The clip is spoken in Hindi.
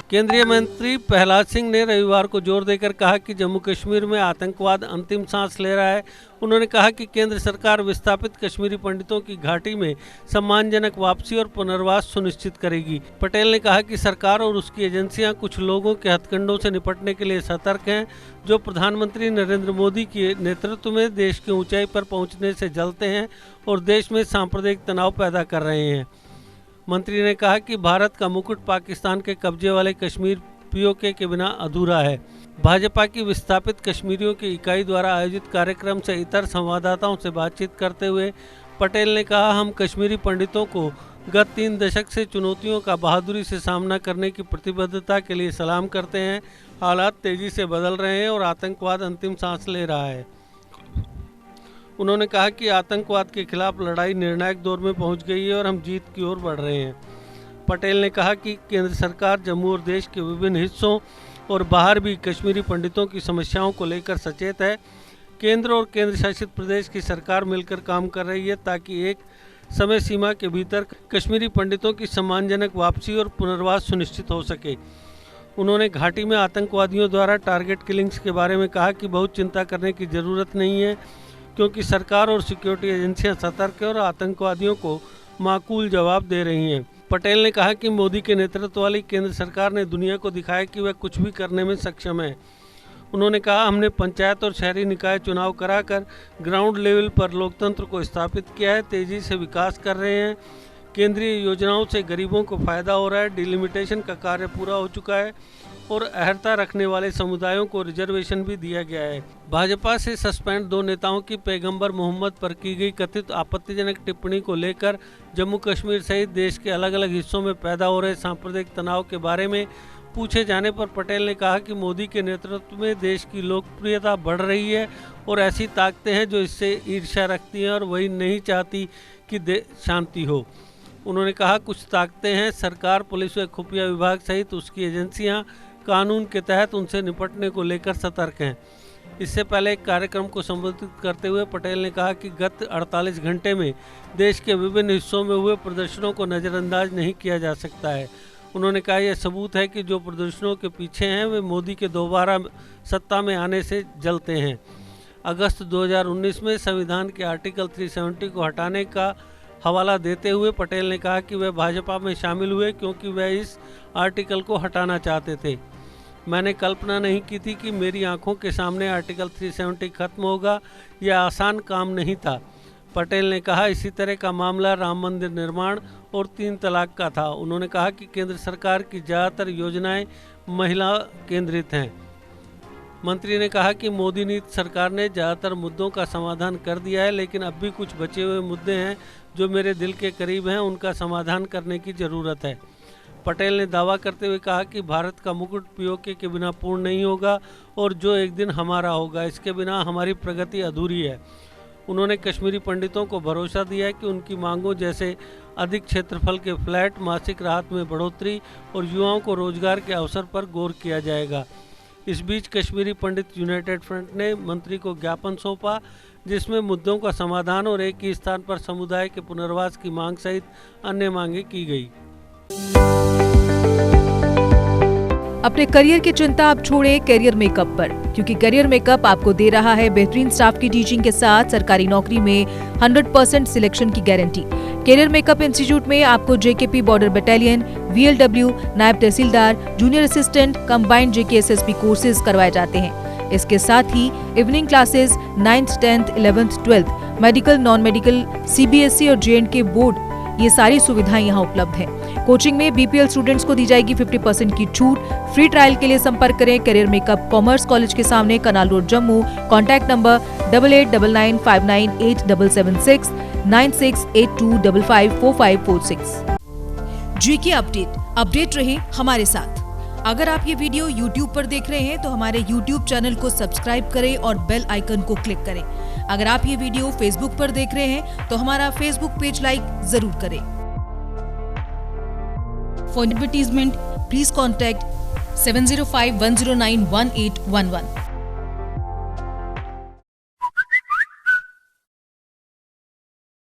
केंद्रीय मंत्री प्रहलाद सिंह ने रविवार को जोर देकर कहा कि जम्मू कश्मीर में आतंकवाद अंतिम सांस ले रहा है। उन्होंने कहा कि केंद्र सरकार विस्थापित कश्मीरी पंडितों की घाटी में सम्मानजनक वापसी और पुनर्वास सुनिश्चित करेगी। पटेल ने कहा कि सरकार और उसकी एजेंसियां कुछ लोगों के हथकंडों से निपटने के लिए सतर्क हैं, जो प्रधानमंत्री नरेंद्र मोदी के नेतृत्व में देश की ऊंचाई पर पहुंचने से जलते हैं और देश में सांप्रदायिक तनाव पैदा कर रहे हैं। मंत्री ने कहा कि भारत का मुकुट पाकिस्तान के कब्जे वाले कश्मीर पीओके के बिना अधूरा है। भाजपा की विस्थापित कश्मीरियों की इकाई द्वारा आयोजित कार्यक्रम से इतर संवाददाताओं से बातचीत करते हुए पटेल ने कहा, हम कश्मीरी पंडितों को गत 3 दशक से चुनौतियों का बहादुरी से सामना करने की प्रतिबद्धता के लिए सलाम करते हैं। हालात तेजी से बदल रहे हैं और आतंकवाद अंतिम सांस ले रहा है। उन्होंने कहा कि आतंकवाद के खिलाफ लड़ाई निर्णायक दौर में पहुंच गई है और हम जीत की ओर बढ़ रहे हैं। पटेल ने कहा कि केंद्र सरकार जम्मू और देश के विभिन्न हिस्सों और बाहर भी कश्मीरी पंडितों की समस्याओं को लेकर सचेत है। केंद्र और केंद्र शासित प्रदेश की सरकार मिलकर काम कर रही है ताकि एक समय सीमा के भीतर कश्मीरी पंडितों की सम्मानजनक वापसी और पुनर्वास सुनिश्चित हो सके। उन्होंने घाटी में आतंकवादियों द्वारा टारगेट किलिंग्स के बारे में कहा कि बहुत चिंता करने की ज़रूरत नहीं है, क्योंकि सरकार और सिक्योरिटी एजेंसियां सतर्क है और आतंकवादियों को माकूल जवाब दे रही हैं। पटेल ने कहा कि मोदी के नेतृत्व वाली केंद्र सरकार ने दुनिया को दिखाया कि वह कुछ भी करने में सक्षम है। उन्होंने कहा, हमने पंचायत और शहरी निकाय चुनाव कराकर ग्राउंड लेवल पर लोकतंत्र को स्थापित किया है, तेजी से विकास कर रहे हैं। केंद्रीय योजनाओं से गरीबों को फायदा हो रहा है। डिलिमिटेशन का कार्य पूरा हो चुका है और अहर्ता रखने वाले समुदायों को रिजर्वेशन भी दिया गया है। भाजपा से सस्पेंड 2 नेताओं की पैगंबर मोहम्मद पर की गई कथित आपत्तिजनक टिप्पणी को लेकर जम्मू कश्मीर सहित देश के अलग अलग हिस्सों में पैदा हो रहे सांप्रदायिक तनाव के बारे में पूछे जाने पर पटेल ने कहा कि मोदी के नेतृत्व में देश की लोकप्रियता बढ़ रही है और ऐसी ताकतें हैं जो इससे ईर्ष्या रखती हैं और वही नहीं चाहती कि शांति हो। उन्होंने कहा, कुछ ताकतें हैं, सरकार, पुलिस व खुफिया विभाग सहित उसकी एजेंसियां कानून के तहत उनसे निपटने को लेकर सतर्क हैं। इससे पहले एक कार्यक्रम को संबोधित करते हुए पटेल ने कहा कि गत 48 घंटे में देश के विभिन्न हिस्सों में हुए प्रदर्शनों को नज़रअंदाज नहीं किया जा सकता है। उन्होंने कहा, यह सबूत है कि जो प्रदर्शनों के पीछे हैं वे मोदी के दोबारा सत्ता में आने से जलते हैं। अगस्त 2019 में संविधान के आर्टिकल 370 को हटाने का हवाला देते हुए पटेल ने कहा कि वह भाजपा में शामिल हुए क्योंकि वह इस आर्टिकल को हटाना चाहते थे। मैंने कल्पना नहीं की थी कि मेरी आंखों के सामने आर्टिकल 370 खत्म होगा। यह आसान काम नहीं था। पटेल ने कहा, इसी तरह का मामला राम मंदिर निर्माण और 3 तलाक का था। उन्होंने कहा कि केंद्र सरकार की ज़्यादातर योजनाएं महिला केंद्रित हैं। मंत्री ने कहा कि मोदी नीति सरकार ने ज़्यादातर मुद्दों का समाधान कर दिया है, लेकिन अब भी कुछ बचे हुए मुद्दे हैं जो मेरे दिल के करीब हैं, उनका समाधान करने की ज़रूरत है। पटेल ने दावा करते हुए कहा कि भारत का मुकुट पीओके के बिना पूर्ण नहीं होगा और जो एक दिन हमारा होगा, इसके बिना हमारी प्रगति अधूरी है। उन्होंने कश्मीरी पंडितों को भरोसा दिया कि उनकी मांगों जैसे अधिक क्षेत्रफल के फ्लैट, मासिक राहत में बढ़ोतरी और युवाओं को रोजगार के अवसर पर गौर किया जाएगा। इस बीच कश्मीरी पंडित यूनाइटेड फ्रंट ने मंत्री को ज्ञापन सौंपा, जिसमें मुद्दों का समाधान और एक ही स्थान पर समुदाय के पुनर्वास की मांग सहित अन्य मांगें की गई। अपने करियर की चिंता आप छोड़ें करियर मेकअप पर, क्योंकि करियर मेकअप आपको दे रहा है बेहतरीन स्टाफ की टीचिंग के साथ सरकारी नौकरी में 100% सिलेक्शन की गारंटी। करियर मेकअप इंस्टीट्यूट में आपको जेकेपी बॉर्डर बटालियन, VLW, नायब तहसीलदार, junior assistant, combined JKSSP courses करवाए जाते हैं। इसके साथ ही evening classes 9th, 10th, 11th, 12th, medical, non medical, CBSE और J&K बोर्ड, ये सारी सुविधाएं यहाँ उपलब्ध हैं। कोचिंग में BPL स्टूडेंट्स को दी जाएगी 50% की छूट। फ्री ट्रायल के लिए संपर्क करें करियर मेकअप कॉमर्स कॉलेज के सामने, canal road, Jammu. Contact number 8899598776 9682554546। GK update रहे हमारे साथ। अगर आप ये वीडियो YouTube पर देख रहे हैं तो हमारे YouTube चैनल को सब्सक्राइब करें और बेल आइकन को क्लिक करें। अगर आप ये वीडियो Facebook पर देख रहे हैं तो हमारा Facebook पेज लाइक जरूर करें। For advertisement, please contact 705-109-1811.